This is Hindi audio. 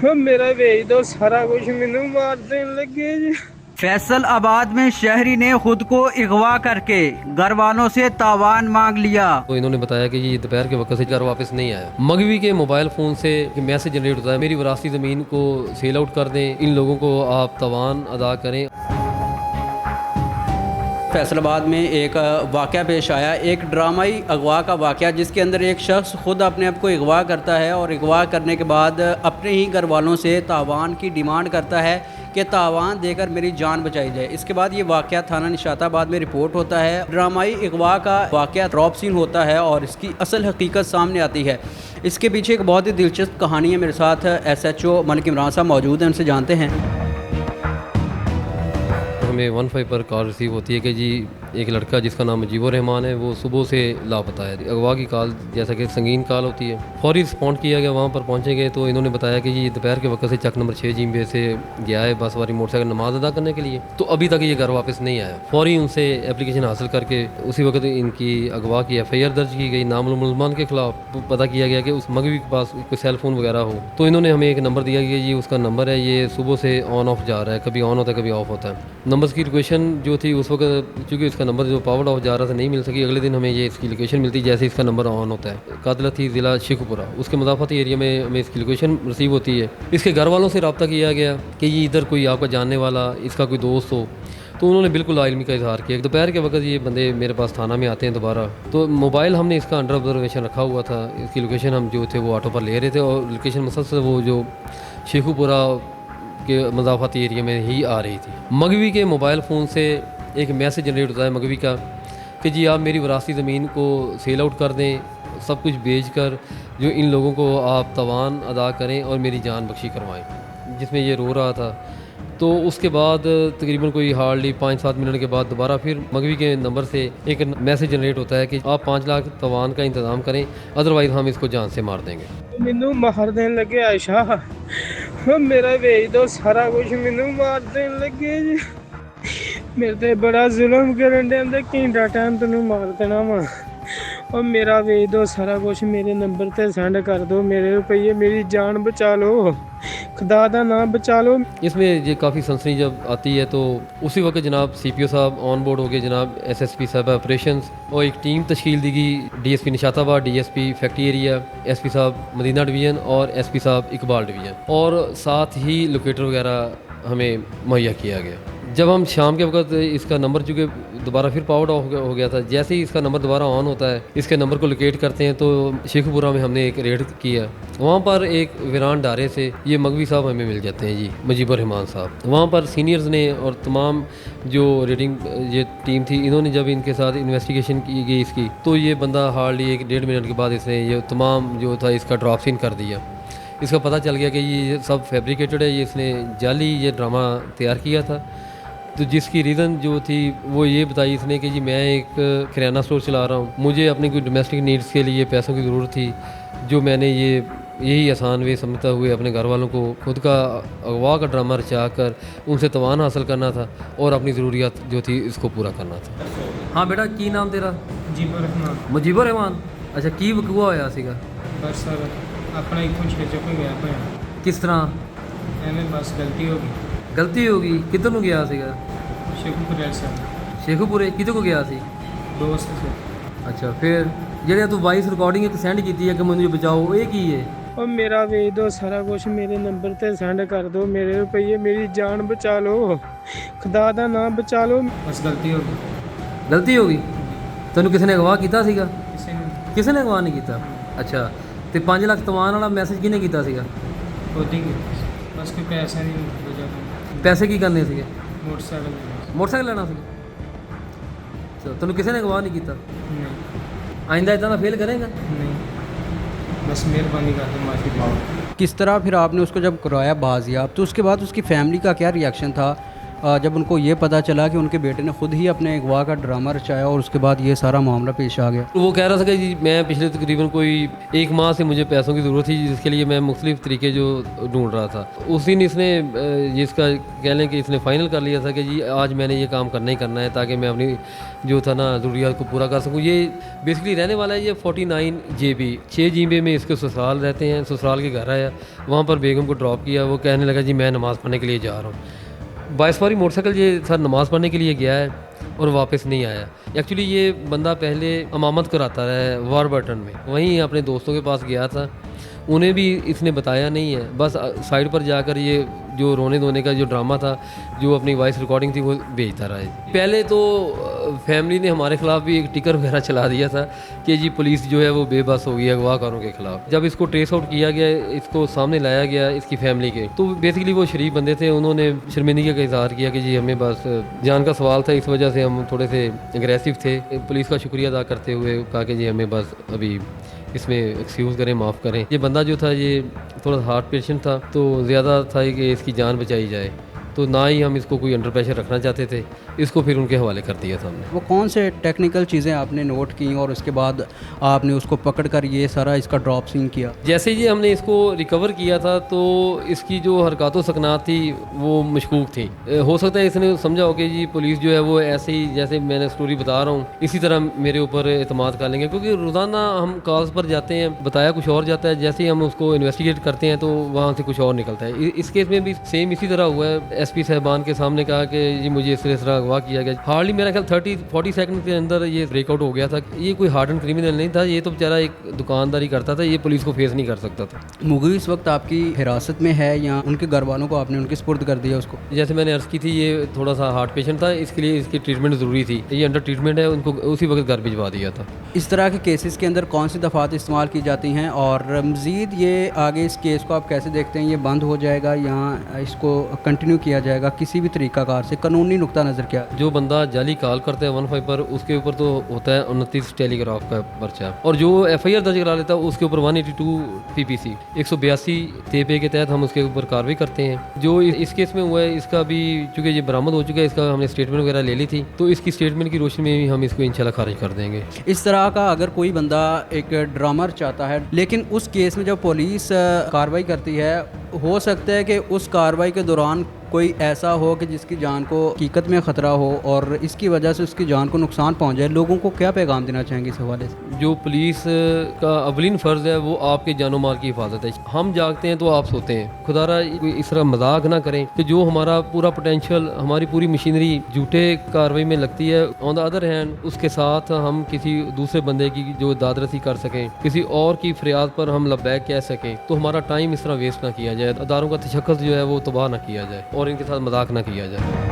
मेरा भेज दो सारा कुछ, मैनू मार देन लगे जी। फैसलाबाद में शहरी ने खुद को अगवा करके घर वालों से तावान मांग लिया। तो इन्होंने बताया कि ये दोपहर के वक्त से घर वापस नहीं आया। मगवी के मोबाइल फ़ोन से मैसेज जनरेट होता है, मेरी विरासती ज़मीन को सेल आउट कर दें, इन लोगों को आप तावान अदा करें। फैसलाबाद में एक वाक़या पेश आया, एक ड्रामाई अगवा का वाक़या, जिसके अंदर एक शख्स खुद अपने आप को अगवा करता है और अगवा करने के बाद अपने ही घर वालों से तावान की डिमांड करता है कि तावान देकर मेरी जान बचाई जाए। इसके बाद ये वाक़या थाना निशाताबाद में रिपोर्ट होता है। ड्रामाई अगवा का वाक़या ड्रॉप सीन होता है और इसकी असल हकीकत सामने आती है। इसके पीछे एक बहुत ही दिलचस्प कहानी है। मेरे साथ SHO मलिक इमरान साहब मौजूद हैं, उनसे जानते हैं। हमें 15 पर कॉल रिसीव होती है कि जी एक लड़का जिसका नाम मुजीबुर रहमान है वो सुबह से लापता है। अगवा की कॉल जैसा कि संगीन कॉल होती है, फौरी रिस्पॉन्ड किया गया। वहाँ पर पहुँचे गए तो इन्होंने बताया कि जी दोपहर के वक्त से चक नंबर 6 जींबे से गया है बस वाली मोटरसाइकिल नमाज अदा करने के लिए, तो अभी तक ये घर वापस नहीं आया। फौरी उनसे एप्लीकेशन हासिल करके उसी वक्त इनकी अगवा की FIR दर्ज की गई। नामालूम मुलजमान के खिलाफ पता किया गया कि उस मगवी के पास कोई सेल फ़ोन वगैरह हो, तो इन्होंने हमें एक नंबर दिया कि ये उसका नंबर है, ये सुबह से ऑन ऑफ जा रहा है, कभी ऑन होता है कभी ऑफ होता है। नंबर्स की लोकेशन जो थी उस वक्त, चूँकि इसका नंबर जो पावर ऑफ जा रहा था नहीं मिल सकी, अगले दिन हमें ये इसकी लोकेशन मिलती जैसे इसका नंबर ऑन होता है। कादला थी ज़िला शेखुपुरा, उसके मदाफती एरिया में हमें इसकी लोकेशन रिसीव होती है। इसके घर वालों से रब्ता किया गया कि ये इधर कोई आपका जानने वाला, इसका कोई दोस्त हो, तो उन्होंने बिल्कुल आइल्मी का इजहार किया। दोपहर के वक्त ये बंदे मेरे पास थाना में आते हैं दोबारा, तो मोबाइल हमने इसका अंडर ऑब्जर्वेशन रखा हुआ था। इसकी लोकेशन हम जो थे वो ऑटो पर ले रहे थे और लोकेशन मुसलसल वो जो शेखुपुरा के मदाफती एरिया में ही आ रही थी। मगवी के मोबाइल फ़ोन से एक मैसेज जनरेट होता है मगवी का कि जी आप मेरी विरासती ज़मीन को सेल आउट कर दें, सब कुछ बेच कर जो इन लोगों को आप तावान अदा करें और मेरी जान बख्शी करवाएं, जिसमें ये रो रहा था। तो उसके बाद तकरीबन कोई हार्डली 5-7 मिनट के बाद दोबारा फिर मगवी के नंबर से एक मैसेज जनरेट होता है कि आप 5 लाख तावान का इंतज़ाम करें, अदरवाइज़ हम इसको जान से मार देंगे। मैनू मार देन लगे आयशा, मेरा भेज दो सारा कुछ, मैनू मार देन लगे जी। मेरे ते बड़ा जुल्म करन दे, घंटा टाइम तेनू मार देना वा। और मेरा भेज दो सारा कुछ, मेरे नंबर ते सेंड कर दो मेरे रुपये, मेरी जान बचा लो, खुदा दा नाम बचा लो। इसमें ये काफ़ी सनसनी जब आती है तो उसी वक्त जनाब CPO साहब ऑन बोर्ड हो गए, जनाब SSP साहब ऑपरेशंस, और एक टीम तश्कील दी गई। DSP Nishatabad, DSP factory area, SP साहब मदीना डिवीज़न और SP साहब इकबाल डिवीज़न, और साथ ही लोकेटर वगैरह हमें मुहैया किया गया। जब हम शाम के वक्त इसका नंबर, चूँकि दोबारा फिर पावर ऑफ हो गया था, जैसे ही इसका नंबर दोबारा ऑन होता है इसके नंबर को लोकेट करते हैं, तो शेखुपुरा में हमने एक रेड किया। वहाँ पर एक वीरान डारे से ये मगवी साहब हमें मिल जाते हैं जी, मुजीबुर रहमान साहब। वहाँ पर सीनियर्स ने और तमाम जो रेडिंग ये टीम थी, इन्होंने जब इनके साथ इन्वेस्टिगेशन की गई इसकी, तो ये बंदा हार्डली 1-1.5 मिनट के बाद इसने ये तमाम जो था इसका ड्रॉप सीन कर दिया। इसका पता चल गया कि ये सब फैब्रिकेटेड है, ये इसने जाली ये ड्रामा तैयार किया था। तो जिसकी रीज़न जो थी वो ये बताई इसने कि जी मैं एक किराना स्टोर चला रहा हूँ, मुझे अपनी कोई डोमेस्टिक नीड्स के लिए पैसों की ज़रूरत थी, जो मैंने यही आसान वे समझता हुए अपने घर वालों को खुद का अगवा का ड्रामा रचा कर उनसे तवान हासिल करना था और अपनी ज़रूरियात जो थी इसको पूरा करना था। हाँ बेटा, की नाम तेरा? मुजीबुर रहमान। अच्छा, की वकूआ होया सीगा? बस सर अपना इतों छेच के गया पे किस तरह? एवं बस गलती हो गई। गलती हो गई? किधर ਨੂੰ ਗਿਆ ਸੀਗਾ? शेखुपुरा से शेखुपुरे किधर को ਗਿਆ ਸੀ? दोस्त से। अच्छा, फिर ਜਿਹੜੇ ਤੂੰ ਵਾਇਸ ਰਿਕਾਰਡਿੰਗ ਇੱਕ ਸੈਂਡ ਕੀਤੀ ਹੈ ਕਿ ਮੈਨੂੰ ਬਚਾਓ, ਇਹ ਕੀ ਹੈ? और मेरा भेज दो सारा कुछ, मेरे नंबर ते सेंड कर दो मेरे रुपये, मेरी जान बचा लो, खुदा दा नाम बचा लो। बस गलती हो गई। ਗਲਤੀ ਹੋ ਗਈ? ਤੈਨੂੰ ਕਿਸੇ ਨੇ ਅਗਵਾ ਕੀਤਾ ਸੀਗਾ? किसी ने ਕਿਸੇ ਨੇ ਅਗਵਾ ਨਹੀਂ ਕੀਤਾ। ਅੱਛਾ, ਤੇ 5 ਲੱਖ ਤਵਾਨ ਵਾਲਾ ਮੈਸੇਜ ਕਿਹਨੇ ਕੀਤਾ ਸੀਗਾ? खुद ही की। बस कोई पैसा नहीं वजह ਪੈਸੇ ਕੀ ਕਰਨੇ ਸੀਗੇ? मोटरसाइकिल ਮੋਟਰਸਾਈਕਲ ਲੈਣਾ ਸੀ? ਅੱਛਾ, ਤੈਨੂੰ ਕਿਸੇ ਨੇ ਅਗਵਾ ਨਹੀਂ ਕੀਤਾ? नहीं ਆਇੰਦਾ ਇਦਾਂ ਦਾ ਫੇਲ ਕਰੇਗਾ? नहीं, बस मेहरबानी कर दो, माफी पाओ। किस तरह फिर आपने उसको जब करवाया बाजियाब, तो उसके बाद उसकी फैमिली का क्या रिएक्शन था? जब उनको ये पता चला कि उनके बेटे ने खुद ही अपने अगवा का ड्रामा रचाया और उसके बाद ये सारा मामला पेश आ गया? वो कह रहा था कि जी मैं पिछले तकरीबन कोई 1 माह से मुझे पैसों की ज़रूरत थी, जिसके लिए मैं मुख्तलिफ तरीके जो ढूंढ रहा था। उस दिन इसने जिसका कह लें कि इसने फ़ाइनल कर लिया था कि जी आज मैंने ये काम करना ही करना है, ताकि मैं अपनी जो था ना ज़रूरियात को पूरा कर सकूँ। ये बेसिकली रहने वाला है ये 49 JB 6 GB में इसके ससुराल रहते हैं, ससुराल के घर आया, वहाँ पर बेगम को ड्रॉप किया। वो कहने लगा जी मैं नमाज़ पढ़ने के लिए जा रहा हूँ। 22 वाली मोटरसाइकिल ये सर नमाज़ पढ़ने के लिए गया है और वापस नहीं आया। एक्चुअली ये बंदा पहले अमामत कराता है वारबर्टन में, वहीं अपने दोस्तों के पास गया था, उन्हें भी इसने बताया नहीं है। बस साइड पर जाकर ये जो रोने धोने का जो ड्रामा था, जो अपनी वॉइस रिकॉर्डिंग थी, वो भेजता रहा है। पहले तो फैमिली ने हमारे ख़िलाफ़ भी एक टिकर वगैरह चला दिया था कि जी पुलिस जो है वो बेबस हो गई है अगवाकारों के ख़िलाफ़। जब इसको ट्रेस आउट किया गया, इसको सामने लाया गया इसकी फैमिली के, तो बेसिकली वो शरीफ बंदे थे, उन्होंने शर्मिंदगी का इजहार किया कि जी हमें बस जान का सवाल था, इस वजह से हम थोड़े से एग्रेसिव थे। पुलिस का शुक्रिया अदा करते हुए कहा कि जी हमें बस अभी इसमें एक्सक्यूज़ करें, माफ़ करें। ये बंदा जो था ये थोड़ा हार्ट पेशेंट था, तो ज़्यादा था कि इसकी जान बचाई जाए, तो ना ही हम इसको कोई अंडर प्रेशर रखना चाहते थे, इसको फिर उनके हवाले कर दिया था हमने। वो कौन से टेक्निकल चीज़ें आपने नोट की और उसके बाद आपने उसको पकड़ कर ये सारा इसका ड्रॉप सीन किया? जैसे ही हमने इसको रिकवर किया था तो इसकी जो हरकत व सकनात थी वो मशकूक थी। हो सकता है इसने समझा हो कि जी पुलिस जो है वो ऐसे ही जैसे मैंने स्टोरी बता रहा हूँ इसी तरह मेरे ऊपर एतमाद कर लेंगे, क्योंकि रोज़ाना हम कॉल्स पर जाते हैं, बताया कुछ और जाता है, जैसे ही हम उसको इन्वेस्टिगेट करते हैं तो वहाँ से कुछ और निकलता है। इस केस में भी सेम इसी तरह हुआ है। SP साहबान के सामने कहा कि जी मुझे इस तरह अगवा किया गया। हार्डली मेरा ख्याल 30-40 सेकंड के अंदर ये ब्रेकआउट हो गया था। ये कोई हार्ड एंड क्रिमिनल नहीं था, ये तो बेचारा एक दुकानदारी करता था, ये पुलिस को फेस नहीं कर सकता था। मुगवी इस वक्त आपकी हिरासत में है या उनके घर वालों को आपने उनके सुपुर्द कर दिया उसको? जैसे मैंने अर्ज़ की थी, ये थोड़ा सा हार्ट पेशेंट था, इसके लिए इसकी ट्रीटमेंट ज़रूरी थी। ये अंडर ट्रीटमेंट है, उनको उसी वक्त घर भिजवा दिया था। इस तरह के केसेस के अंदर कौन सी दफ़ात इस्तेमाल की जाती हैं और मज़ीद ये आगे इस केस को आप कैसे देखते हैं? ये बंद हो जाएगा या इसको कंटिन्यू किया जाएगा किसी भी तरीक़ाकार से? कानूनी नुक्ता नज़र क्या? जो बंदा जाली कॉल करता है 15 पर, उसके ऊपर तो होता है 29 टेलीग्राफ का पर्चा, और जो FIR दर्ज करा लेता है उसके ऊपर 182 PPC 182 TPA के तहत हम उसके ऊपर कार्रवाई करते हैं। जो इस केस में हुआ है इसका भी चूँकि ये बरामद हो चुका है, इसका हमने स्टेटमेंट वगैरह ले ली थी, तो इसकी स्टेटमेंट की रोशनी में भी हम इसको इंशाल्लाह खारिज कर देंगे। इस तरह का अगर कोई बंदा एक ड्रामर चाहता है, लेकिन उस केस में जब पुलिस कार्रवाई करती है, हो सकता है कि उस कार्रवाई के दौरान कोई ऐसा हो कि जिसकी जान को हकीकत में ख़तरा हो और इसकी वजह से उसकी जान को नुकसान पहुंच जाए, लोगों को क्या पैगाम देना चाहेंगे इस हवाले से? जो पुलिस का अवलिन फ़र्ज़ है वो आपके जानो माल की हिफाजत है। हम जागते हैं तो आप सोते हैं। खुदारा कोई इस तरह मजाक ना करें कि जो हमारा पूरा पोटेंशियल, हमारी पूरी मशीनरी झूठे कार्रवाई में लगती है, ऑन द अदर हैंड उसके साथ हम किसी दूसरे बंदे की जो दादरसी कर सकें, किसी और की फरियाद पर हम लब्बैक कह सकें, तो हमारा टाइम इस तरह वेस्ट ना किया जाए, अदारों का तशक्कुस जो है वो तबाह ना किया जाए और इनके साथ मजाक ना किया जाए।